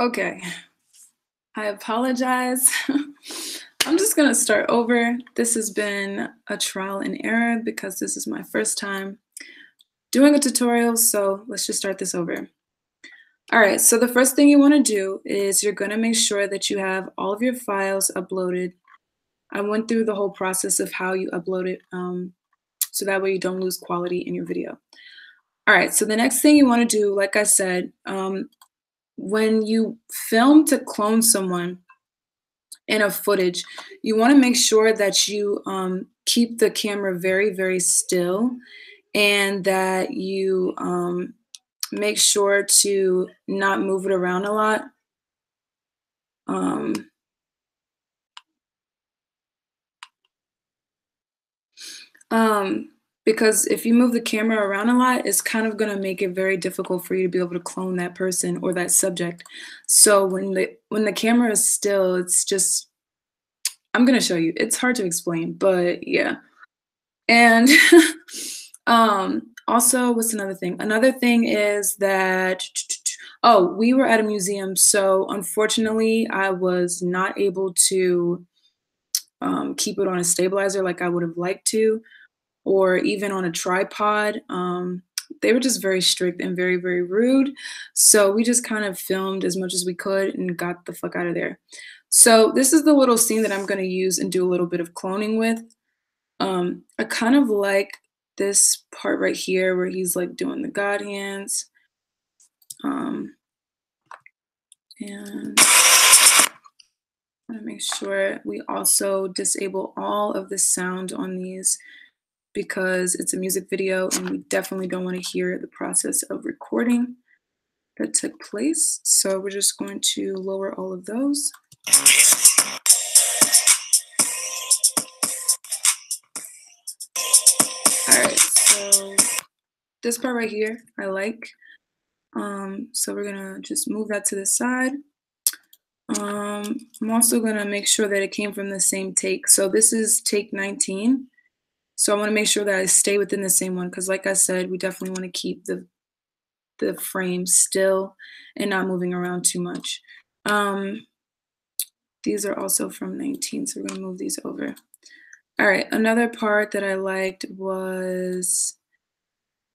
Okay, I apologize. I'm just gonna start over. This has been a trial and error because this is my first time doing a tutorial, so let's just start this over. All right, so the first thing you wanna do is you're gonna make sure that you have all of your files uploaded. I went through the whole process of how you upload it, so that way you don't lose quality in your video. All right, so the next thing you wanna do, like I said, when you film to clone someone in a footage, you want to make sure that you keep the camera very, very still and that you make sure to not move it around a lot. Um, um, because if you move the camera around a lot, it's kind of going to make it very difficult for you to be able to clone that person or that subject. So when the camera is still, it's just I'm gonna show you. It's hard to explain, but yeah. And also, what's another thing? Another thing is that oh, we were at a museum, so unfortunately, I was not able to keep it on a stabilizer like I would have liked to, or even on a tripod. They were just very strict and very, very rude. So we just kind of filmed as much as we could and got the fuck out of there. So this is the little scene that I'm going to use and do a little bit of cloning with. I kind of like this part right here where he's like doing the God hands. Um, and I want to make sure we also disable all of the sound on these because it's a music video and we definitely don't want to hear the process of recording that took place. So we're just going to lower all of those. All right, so this part right here, I like. So we're gonna just move that to the side. I'm also gonna make sure that it came from the same take. So this is take 19. So I wanna make sure that I stay within the same one because like I said, we definitely wanna keep the frame still and not moving around too much. These are also from 19, so we're gonna move these over. All right, another part that I liked was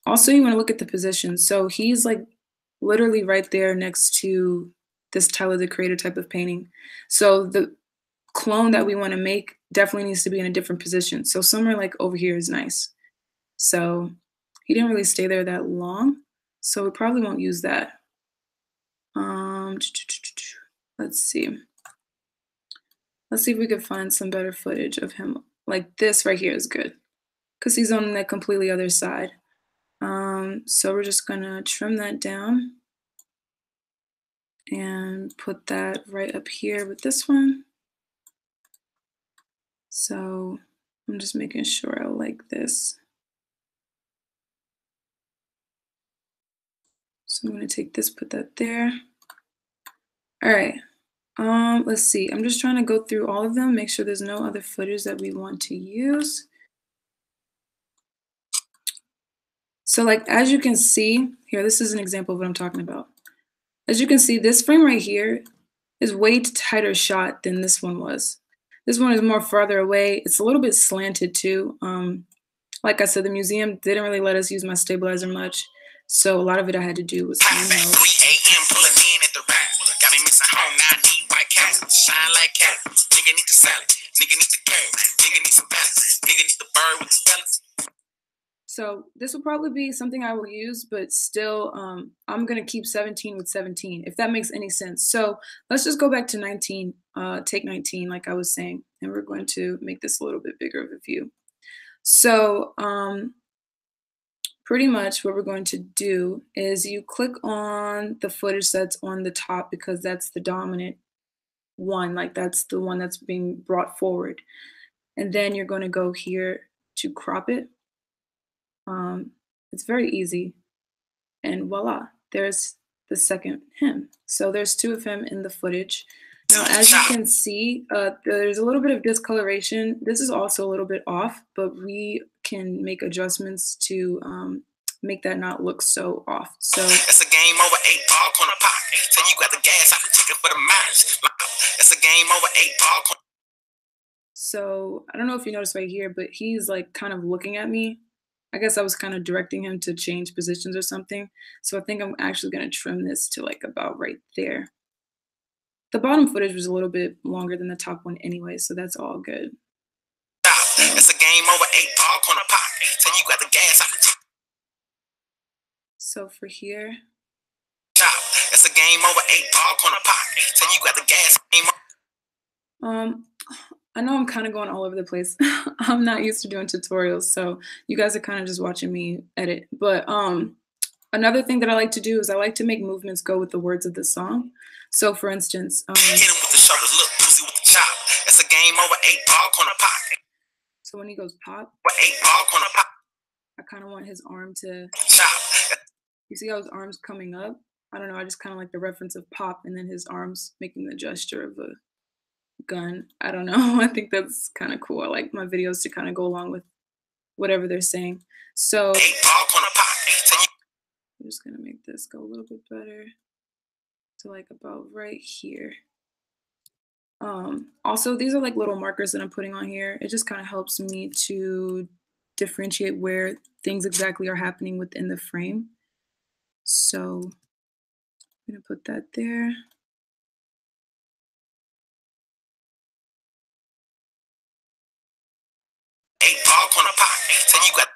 also you wanna look at the position. So he's like literally right there next to this Tyler the Creator type of painting. So the clone that we wanna make definitely needs to be in a different position. So somewhere like over here is nice. So he didn't really stay there that long, so we probably won't use that. Let's see. Let's see if we could find some better footage of him. Like this right here is good because he's on the completely other side. So we're just gonna trim that down and put that right up here with this one. So I'm just making sure I like this. So I'm gonna take this, put that there. All right. Let's see. I'm just trying to go through all of them, make sure there's no other footage that we want to use. So like, as you can see here, this is an example of what I'm talking about. As you can see, this frame right here is way tighter shot than this one was. This one is more farther away. It's a little bit slanted too. Like I said, the museum didn't really let us use my stabilizer much. So a lot of it I had to do was handheld. So this will probably be something I will use, but still, I'm gonna keep 17 with 17, if that makes any sense. So let's just go back to 19, take 19, like I was saying, and we're going to make this a little bit bigger of a view. So pretty much what we're going to do is you click on the footage that's on the top because that's the dominant one, like that's the one that's being brought forward. And then you're going to go here to crop it. It's very easy. And voila, there's the second him. So there's two of him in the footage. Now, as you can see, there's a little bit of discoloration. This is also a little bit off, but we can make adjustments to make that not look so off. So it's a game over, 8 ball corner pop. Tell you got the gas, I can take it for the miles. It's a game over, 8 ball corner. so I don't know if you noticed right here, but he's like kind of looking at me. I guess I was kind of directing him to change positions or something. So I think I'm actually gonna trim this to like about right there. The bottom footage was a little bit longer than the top one anyway, so that's all good. So, it's a game over, 8 ball corner pop. Tell you got the gas, I can take. So for here, it's a game over, 8 ball corner pop. Tell you got the gas. I know I'm kind of going all over the place. I'm not used to doing tutorials, so you guys are kind of just watching me edit. But another thing that I like to do is I like to make movements go with the words of the song. So for instance, hit him with the shoulders, look, Uzi with the chop. It's a game over, 8 ball corner pop. So when he goes pop, 8 ball corner pop. I kind of want his arm to Chop. You see how his arm's coming up? I don't know, I just kind of like the reference of pop and then his arms making the gesture of a gun. I don't know. I think that's kind of cool. I like my videos to kind of go along with whatever they're saying. So 8 ball corner pop. I'm just gonna make this go a little bit better to like about right here. Also, these are like little markers that I'm putting on here. It just kind of helps me to differentiate where things exactly are happening within the frame. So I'm gonna put that there.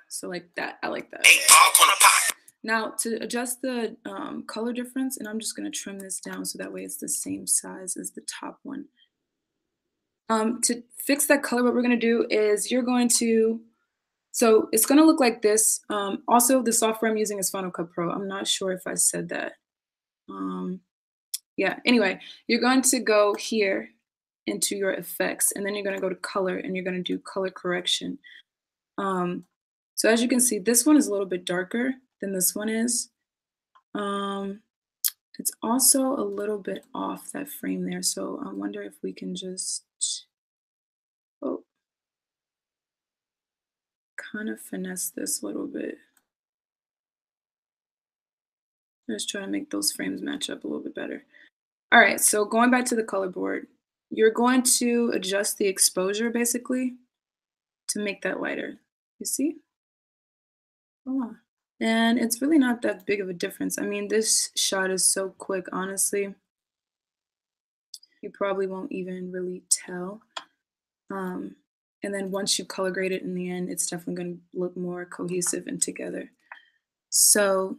So like that, I like that. 8 ball corner pop. Now to adjust the color difference, and I'm just gonna trim this down so that way it's the same size as the top one. To fix that color, what we're gonna do is you're going to, so it's gonna look like this. Also, the software I'm using is Final Cut Pro. I'm not sure if I said that. Yeah, anyway, you're going to go here into your effects, and then you're gonna go to color, and you're gonna do color correction. So as you can see, this one is a little bit darker than this one is. It's also a little bit off that frame there, so I wonder if we can just, oh, kind of finesse this a little bit. Just try to make those frames match up a little bit better. All right, so going back to the color board, you're going to adjust the exposure basically to make that lighter. You see? Oh, and it's really not that big of a difference. I mean, this shot is so quick, honestly. You probably won't even really tell. And then once you color grade it in the end, it's definitely going to look more cohesive and together. So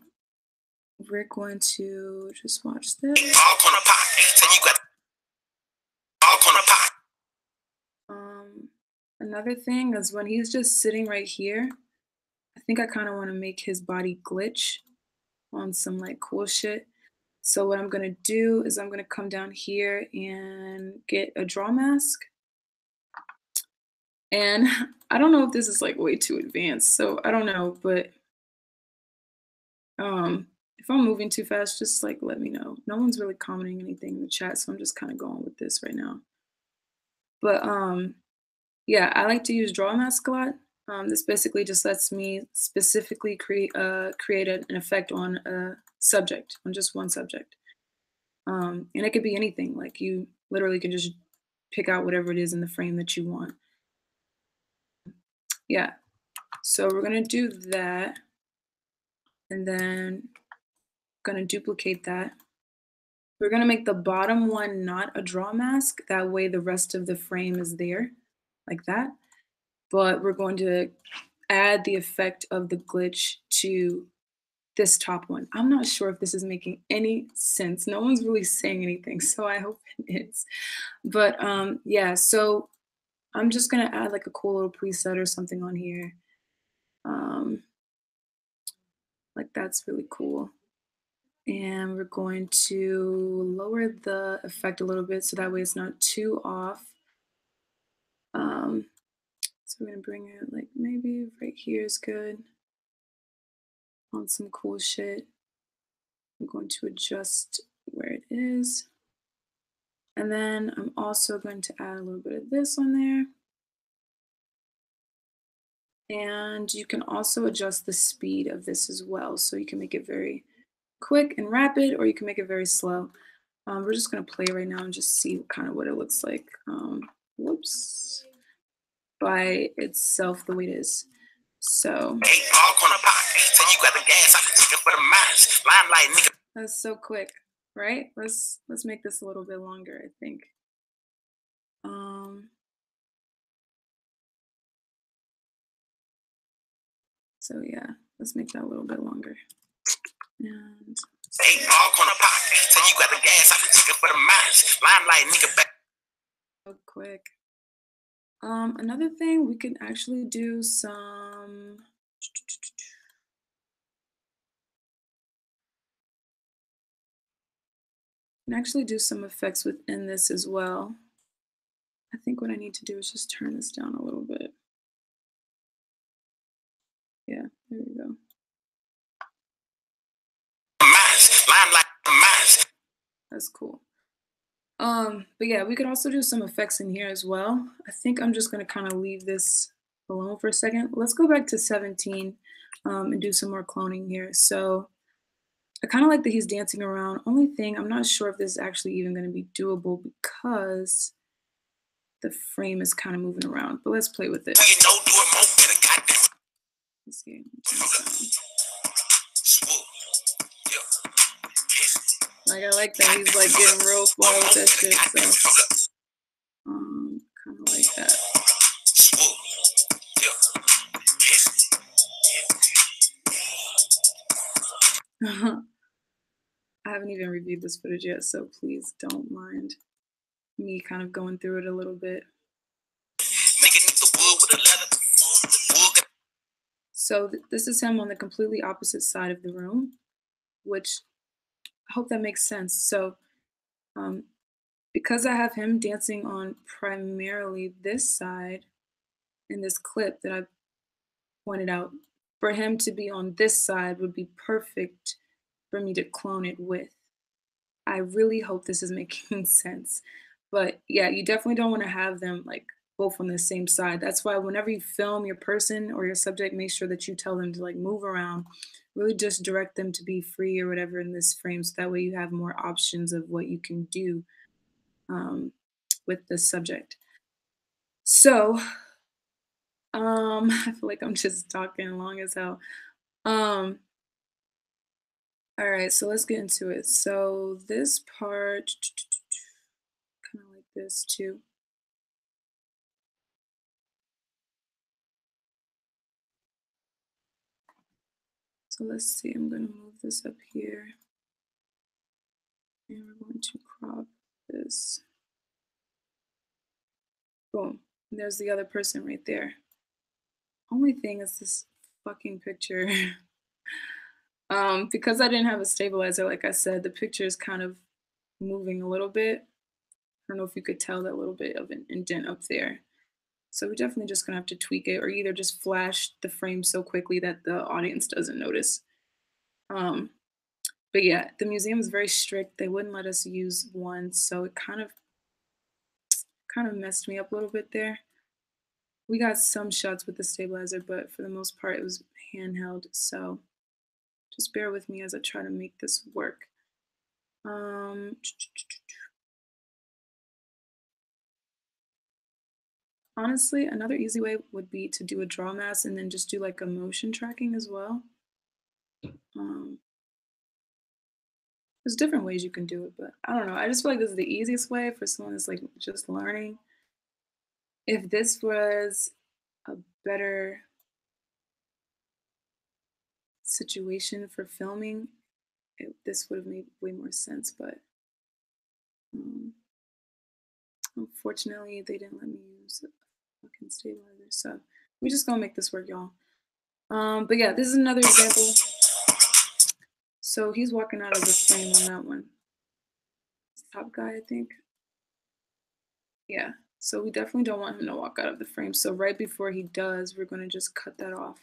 we're going to just watch this. Another thing is when he's just sitting right here, I think I kind of want to make his body glitch on some like cool shit. So what I'm gonna do is I'm gonna come down here and get a draw mask. And I don't know if this is like way too advanced, so I don't know, but if I'm moving too fast, just like let me know. No one's really commenting anything in the chat, so I'm just kind of going with this right now. But yeah, I like to use draw mask a lot. This basically just lets me specifically create an effect on a subject, on just one subject. And it could be anything, like you literally can just pick out whatever it is in the frame that you want. Yeah, so we're gonna do that, and then gonna duplicate that. We're gonna make the bottom one not a draw mask, that way the rest of the frame is there, like that. But we're going to add the effect of the glitch to this top one. I'm not sure if this is making any sense. No one's really saying anything, so I hope it is. But yeah, so I'm just gonna add like a cool little preset or something on here. Like that's really cool. And we're going to lower the effect a little bit so that way it's not too off. So we're gonna bring it like maybe right here is good. On some cool shit. I'm going to adjust where it is. And then I'm also going to add a little bit of this on there. And you can also adjust the speed of this as well. So you can make it very quick and rapid, or you can make it very slow. We're just gonna play right now and just see kind of what it looks like. Whoops, by itself the way it is. So 8 ball corner pocket. Say you got the gas, I'm ticket for the miles. Limelight, nigga. that's so quick, right? Let's make this a little bit longer, I think. Um, so yeah, let's make that a little bit longer. And 8 ball corner pocket. Say you got the gas, I'm ticket for the miles. Limelight, nigga. Back. so quick. Another thing, we can actually do some. Can actually do some effects within this as well. I think what I need to do is just turn this down a little bit. Yeah, there we go. Miles. Limelight, miles. That's cool. But yeah, we could also do some effects in here as well. I think I'm just gonna kind of leave this alone for a second. Let's go back to 17 and do some more cloning here. So I kind of like that he's dancing around. Only thing, I'm not sure if this is actually even gonna be doable because the frame is kind of moving around, but let's play with it. You know, do it more better, goddamn. Let's see. Turn this down. Swoop. Yeah. Yes. Like I like that he's like getting real far with that shit. So kind of like that. Swoop. Yeah. Yes. I haven't even reviewed this footage yet, so please don't mind me kind of going through it a little bit. Nigga need the wood with the leather. Wood. So this is him on the completely opposite side of the room, which I hope that makes sense. So because I have him dancing on primarily this side in this clip that I pointed out, for him to be on this side would be perfect for me to clone it with. I really hope this is making sense. But yeah, you definitely don't want to have them like both on the same side. That's why whenever you film your person or your subject, make sure that you tell them to like move around. Really just direct them to be free or whatever in this frame. So that way you have more options of what you can do um, with the subject. So I feel like I'm just talking long as hell. Um, all right, so let's get into it. So this part, kind of like this too. So let's see, I'm going to move this up here. And we're going to crop this. Boom. And there's the other person right there. Only thing is this fucking picture. Because I didn't have a stabilizer, like I said, the picture is kind of moving a little bit. I don't know if you could tell that little bit of an indent up there. So we're definitely just gonna have to tweak it or either just flash the frame so quickly that the audience doesn't notice. Um, but yeah, the museum is very strict. They wouldn't let us use one, so it kind of messed me up a little bit there. We got some shots with the stabilizer, but for the most part it was handheld, so just bear with me as I try to make this work. Honestly, another easy way would be to do a draw mask and then just do like a motion tracking as well. There's different ways you can do it, but I don't know. I just feel like this is the easiest way for someone that's like just learning. If this was a better situation for filming, this would have made way more sense, but unfortunately, they didn't let me use a fucking stabilizer. So we're just gonna make this work, y'all. But yeah, this is another example. So he's walking out of the frame on that one. Top guy, I think. Yeah. So we definitely don't want him to walk out of the frame. So right before he does, we're gonna just cut that off.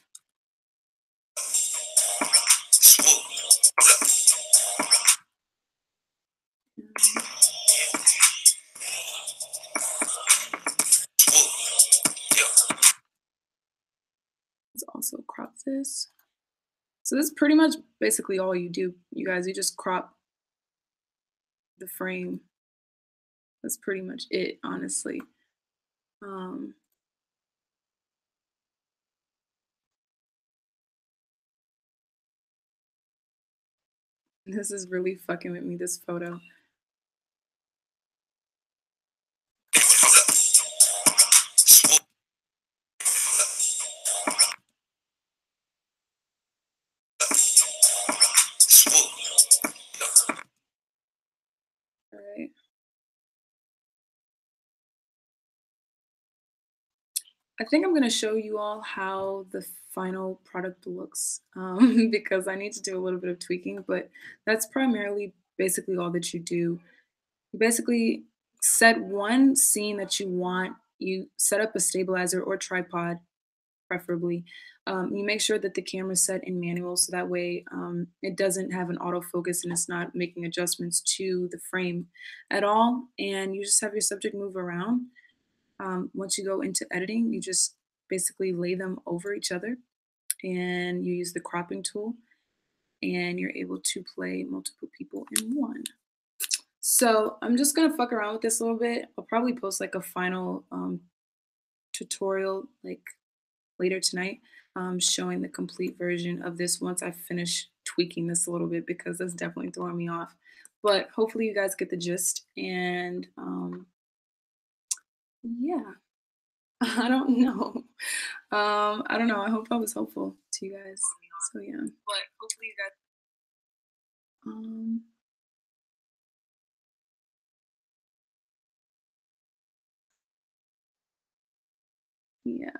also crop this. So this is pretty much basically all you do, you guys. You just crop the frame. That's pretty much it, honestly. Um, this is really fucking with me, this photo. Hold up. Swoop. Swoop. All right. I think I'm gonna show you all how the final product looks because I need to do a little bit of tweaking, but that's primarily basically all that you do. You basically set one scene that you want, you set up a stabilizer or tripod, preferably. You make sure that the camera's set in manual so that way it doesn't have an autofocus and it's not making adjustments to the frame at all. And you just have your subject move around. Once you go into editing, you just basically lay them over each other and you use the cropping tool and you're able to play multiple people in one. So I'm just gonna fuck around with this a little bit. I'll probably post like a final tutorial like later tonight, showing the complete version of this once I finish tweaking this a little bit because that's definitely throwing me off. But hopefully you guys get the gist and yeah. I don't know. I don't know. I hope I was helpful to you guys. So yeah. But hopefully you guys. Um, yeah.